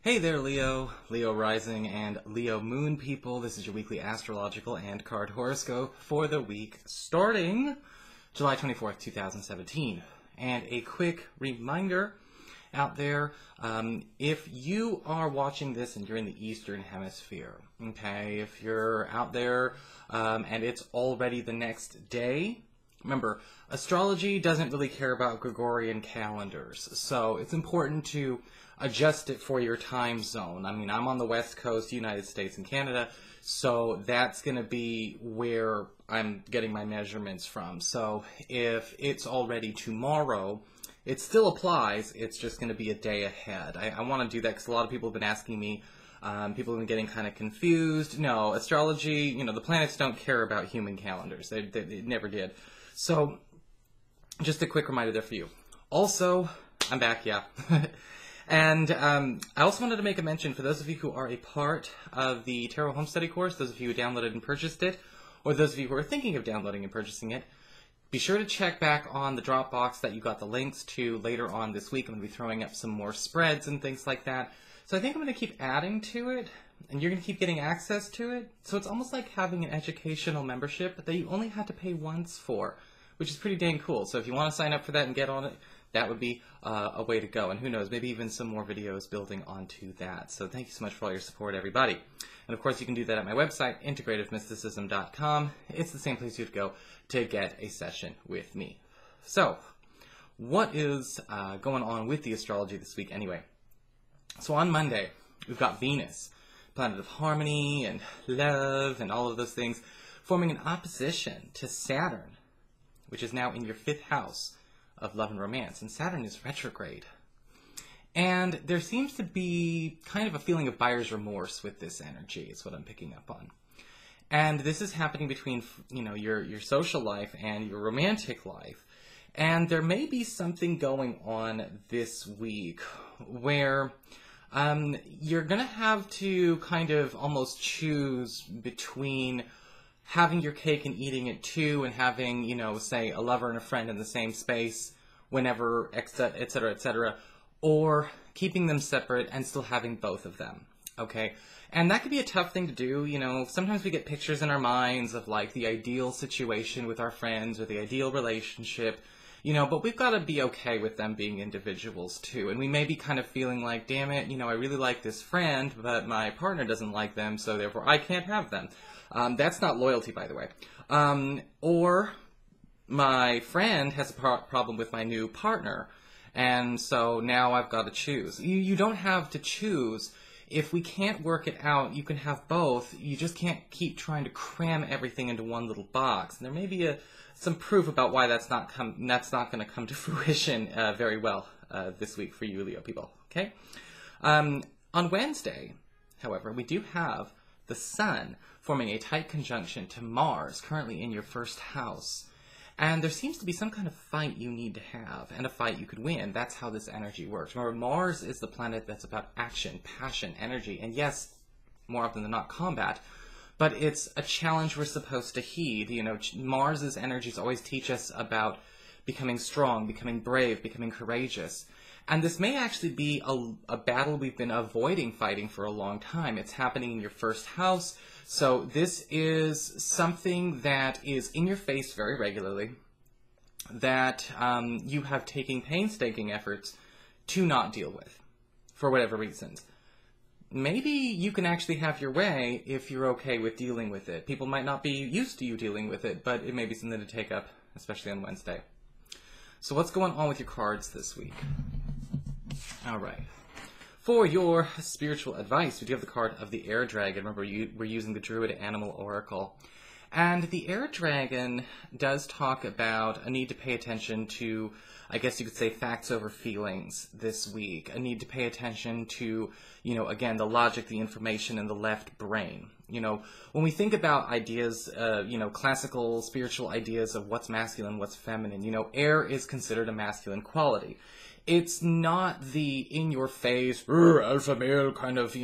Hey there, Leo Rising, and Leo Moon people. This is your weekly astrological and card horoscope for the week starting July 24th, 2017. And a quick reminder out there, if you are watching this and you're in the Eastern Hemisphere, okay, if you're out there and it's already the next day, remember, astrology doesn't really care about Gregorian calendars, so it's important to adjust it for your time zone. I mean, I'm on the West Coast, United States and Canada, so that's going to be where I'm getting my measurements from. So if it's already tomorrow, it still applies, it's just going to be a day ahead. I want to do that because a lot of people have been asking me, people have been getting kind of confused. No, astrology, the planets don't care about human calendars. They never did. So, just a quick reminder there for you. Also, I'm back, yeah. And I also wanted to make a mention for those of you who are a part of the Tarot Home Study course, those of you who downloaded and purchased it, or those of you who are thinking of downloading and purchasing it, be sure to check back on the Dropbox that you got the links to later on this week. I'm going to be throwing up some more spreads and things like that. So I think I'm going to keep adding to it, and you're going to keep getting access to it. So it's almost like having an educational membership that you only had to pay once for, which is pretty dang cool. So if you want to sign up for that and get on it, that would be a way to go. And who knows, maybe even some more videos building onto that. So thank you so much for all your support, everybody. And of course, you can do that at my website, integrativemysticism.com. It's the same place you'd go to get a session with me. So, what is going on with the astrology this week anyway? So on Monday, we've got Venus, planet of harmony and love and all of those things, forming an opposition to Saturn, which is now in your 5th house of love and romance, and Saturn is retrograde. And there seems to be kind of a feeling of buyer's remorse with this energy, is what I'm picking up on. And this is happening between, your social life and your romantic life. And there may be something going on this week where you're going to have to kind of almost choose between having your cake and eating it too, and having, say, a lover and a friend in the same space whenever, etc., etc., or keeping them separate and still having both of them, okay? And that could be a tough thing to do, Sometimes we get pictures in our minds of, like, the ideal situation with our friends or the ideal relationship, but we've got to be okay with them being individuals too. And we may be kind of feeling like, damn it, I really like this friend, but my partner doesn't like them, so therefore I can't have them. That's not loyalty, by the way. Or my friend has a problem with my new partner, and so now I've got to choose. You don't have to choose. If we can't work it out, you can have both. You just can't keep trying to cram everything into one little box. And there may be some proof about why that's not going to come to fruition very well this week for you, Leo people. Okay. On Wednesday, however, we do have the Sun forming a tight conjunction to Mars, currently in your 1st house. And there seems to be some kind of fight you need to have, and a fight you could win. That's how this energy works. Remember, Mars is the planet that's about action, passion, energy, and yes, more often than not, combat. But it's a challenge we're supposed to heed. Mars's energies always teach us about becoming strong, becoming brave, becoming courageous. And this may actually be a battle we've been avoiding fighting for a long time. It's happening in your 1st house. So this is something that is in your face very regularly, that you have taken painstaking efforts to not deal with, for whatever reasons. Maybe you can actually have your way if you're okay with dealing with it. People might not be used to you dealing with it, but it may be something to take up, especially on Wednesday. So what's going on with your cards this week? All right. For your spiritual advice, we do have the card of the Air Dragon. Remember, we're using the Druid Animal Oracle. And the Air Dragon does talk about a need to pay attention to, I guess you could say, facts over feelings this week. A need to pay attention to, again, the logic, the information, and the left brain. When we think about ideas, classical spiritual ideas of what's masculine, what's feminine, air is considered a masculine quality. It's not the in-your-face, alpha male kind of,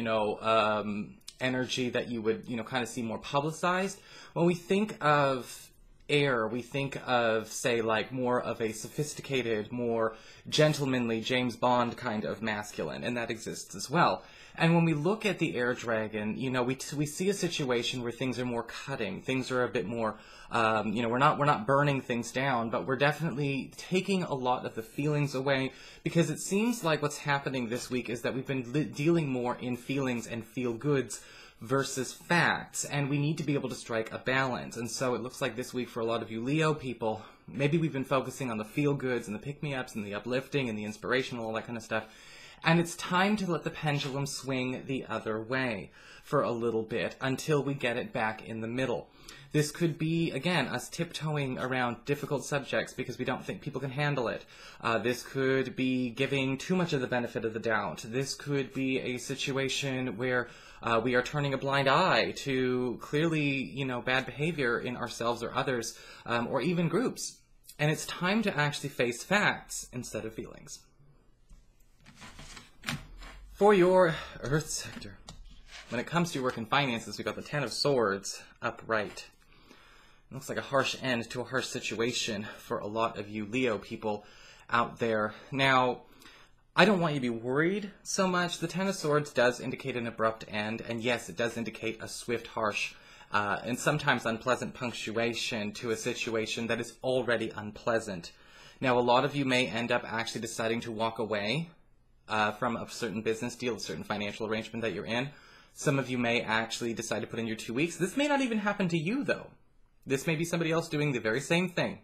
energy that you would, kind of see more publicized. When we think of air, we think of, say, like more of a sophisticated, more gentlemanly James Bond kind of masculine, and that exists as well. And when we look at the air dragon, you know, we see a situation where things are more cutting, things are a bit more, you know, we're not burning things down, but we're definitely taking a lot of the feelings away, because it seems like what's happening this week is that we've been dealing more in feelings and feel-goods versus facts, and we need to be able to strike a balance. And so it looks like this week for a lot of you Leo people, maybe we've been focusing on the feel-goods and the pick-me-ups and the uplifting and the inspirational, all that kind of stuff. And it's time to let the pendulum swing the other way for a little bit until we get it back in the middle. This could be, again, us tiptoeing around difficult subjects because we don't think people can handle it. This could be giving too much of the benefit of the doubt. This could be a situation where we are turning a blind eye to clearly, you know, bad behavior in ourselves or others, or even groups. And it's time to actually face facts instead of feelings. For your Earth sector, when it comes to your work and finances, we've got the Ten of Swords upright. It looks like a harsh end to a harsh situation for a lot of you Leo people out there. Now, I don't want you to be worried so much. The Ten of Swords does indicate an abrupt end, and yes, it does indicate a swift, harsh, and sometimes unpleasant punctuation to a situation that is already unpleasant. Now, a lot of you may end up actually deciding to walk away from a certain business deal, a certain financial arrangement that you're in. Some of you may actually decide to put in your 2 weeks. This may not even happen to you, though. This may be somebody else doing the very same thing.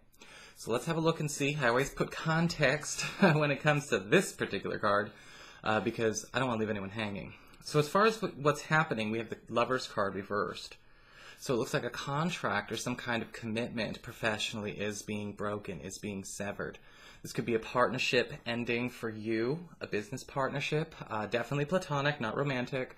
So let's have a look and see. I always put context when it comes to this particular card because I don't want to leave anyone hanging. So as far as what's happening, we have the Lover's card reversed. So it looks like a contract or some kind of commitment professionally is being broken, is being severed. This could be a partnership ending for you, a business partnership, definitely platonic, not romantic.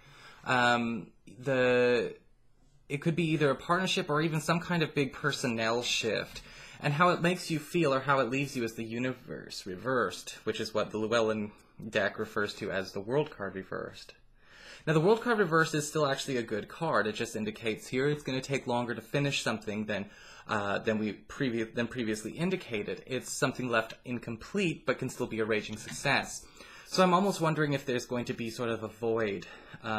It could be either a partnership or even some kind of big personnel shift. And how it makes you feel or how it leaves you is the universe reversed, which is what the Llewellyn deck refers to as the World card reversed. Now, the World card reversed is still actually a good card. It just indicates here it's going to take longer to finish something than previously indicated. It's something left incomplete, but can still be a raging success. So I'm almost wondering if there's going to be sort of a void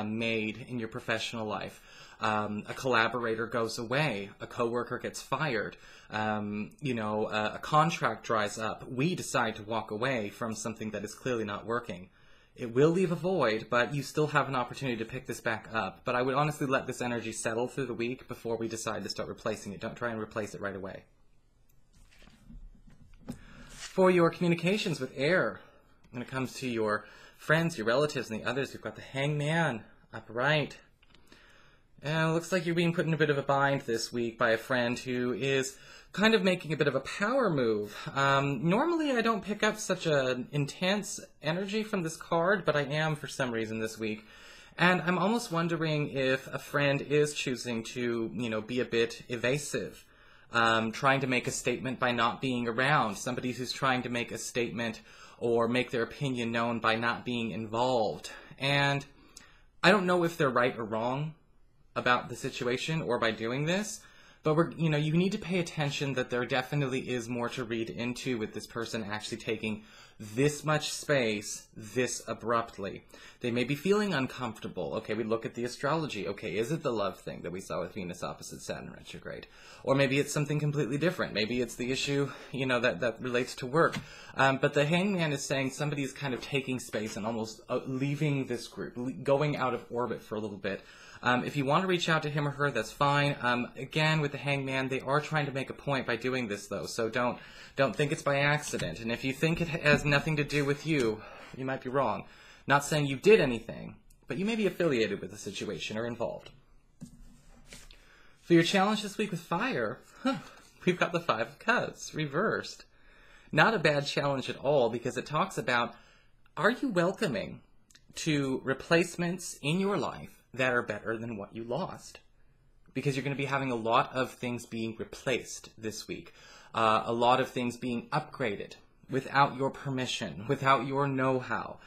made in your professional life. A collaborator goes away, a coworker gets fired, a contract dries up. We decide to walk away from something that is clearly not working. It will leave a void, but you still have an opportunity to pick this back up. But I would honestly let this energy settle through the week before we decide to start replacing it. Don't try and replace it right away. For your communications with air, when it comes to your friends, your relatives, and the others, we've got the Hangman upright. And it looks like you're being put in a bit of a bind this week by a friend who is kind of making a bit of a power move. Normally I don't pick up such an intense energy from this card, but I am for some reason this week. And I'm almost wondering if a friend is choosing to, be a bit evasive, trying to make a statement by not being around, somebody who's trying to make a statement or make their opinion known by not being involved. And I don't know if they're right or wrong about the situation or by doing this, but you need to pay attention that there definitely is more to read into with this person actually taking this much space this abruptly. They may be feeling uncomfortable. Okay, we look at the astrology. Okay, is it the love thing that we saw with Venus opposite Saturn retrograde? Or maybe it's something completely different. Maybe it's the issue, that relates to work. But the Hangman is saying somebody's kind of taking space and almost leaving this group, going out of orbit for a little bit. If you want to reach out to him or her, that's fine. Again, with the Hangman, they are trying to make a point by doing this, though, so don't think it's by accident. And if you think it has nothing to do with you, you might be wrong. Not saying you did anything, but you may be affiliated with the situation or involved. For your challenge this week with fire, we've got the Five of Cups reversed. Not a bad challenge at all, because it talks about, are you welcoming to replacements in your life that are better than what you lost? Because you're going to be having a lot of things being replaced this week. A lot of things being upgraded without your permission, without your know-how.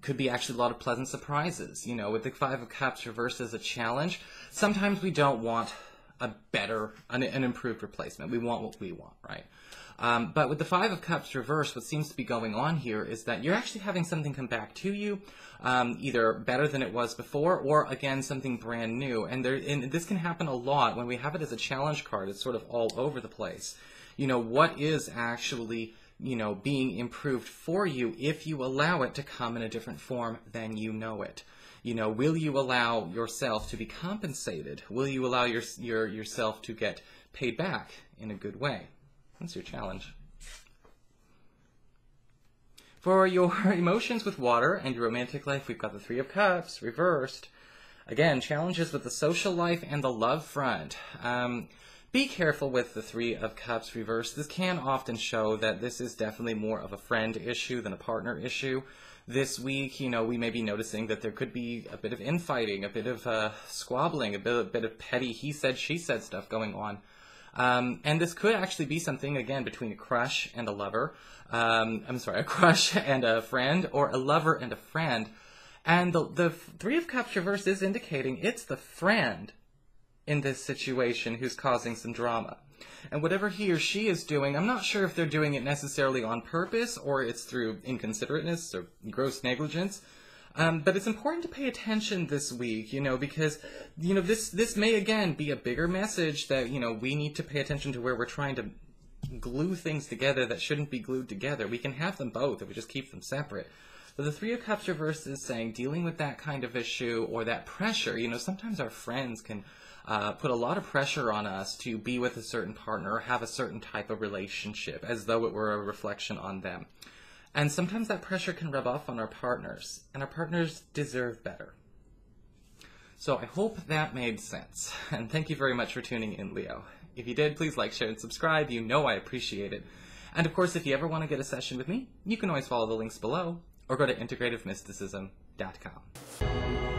Could be actually a lot of pleasant surprises. With the Five of Cups reversed as a challenge, sometimes we don't want a better, an improved replacement. We want what we want, right? But with the Five of Cups reversed, what seems to be going on here is that you're actually having something come back to you, either better than it was before, or again, something brand new. And this can happen a lot when we have it as a challenge card. It's sort of all over the place. You know, what is actually, you know, being improved for you if you allow it to come in a different form than you know it? You know, will you allow yourself to be compensated? Will you allow yourself to get paid back in a good way? That's your challenge. For your emotions with water and your romantic life, we've got the Three of Cups reversed. Again, challenges with the social life and the love front. Be careful with the Three of Cups reversed. This can often show that this is definitely more of a friend issue than a partner issue. This week, you know, we may be noticing that there could be a bit of infighting, a bit of squabbling, a bit of petty he said, she said stuff going on. And this could actually be something, again, between a crush and a lover. A crush and a friend, or a lover and a friend. And the Three of Cups reversed is indicating it's the friend in this situation who's causing some drama. And whatever he or she is doing, I'm not sure if they're doing it necessarily on purpose, or it's through inconsiderateness or gross negligence. But it's important to pay attention this week, you know, because, you know, this may, again, be a bigger message that, you know, we need to pay attention to where we're trying to glue things together that shouldn't be glued together. We can have them both if we just keep them separate. But the Three of Cups reversed is saying dealing with that kind of issue or that pressure, you know, sometimes our friends can put a lot of pressure on us to be with a certain partner or have a certain type of relationship as though it were a reflection on them. And sometimes that pressure can rub off on our partners, and our partners deserve better. So I hope that made sense, and thank you very much for tuning in, Leo. If you did, please like, share, and subscribe. You know I appreciate it. And of course, if you ever want to get a session with me, you can always follow the links below, or go to integrativemysticism.com.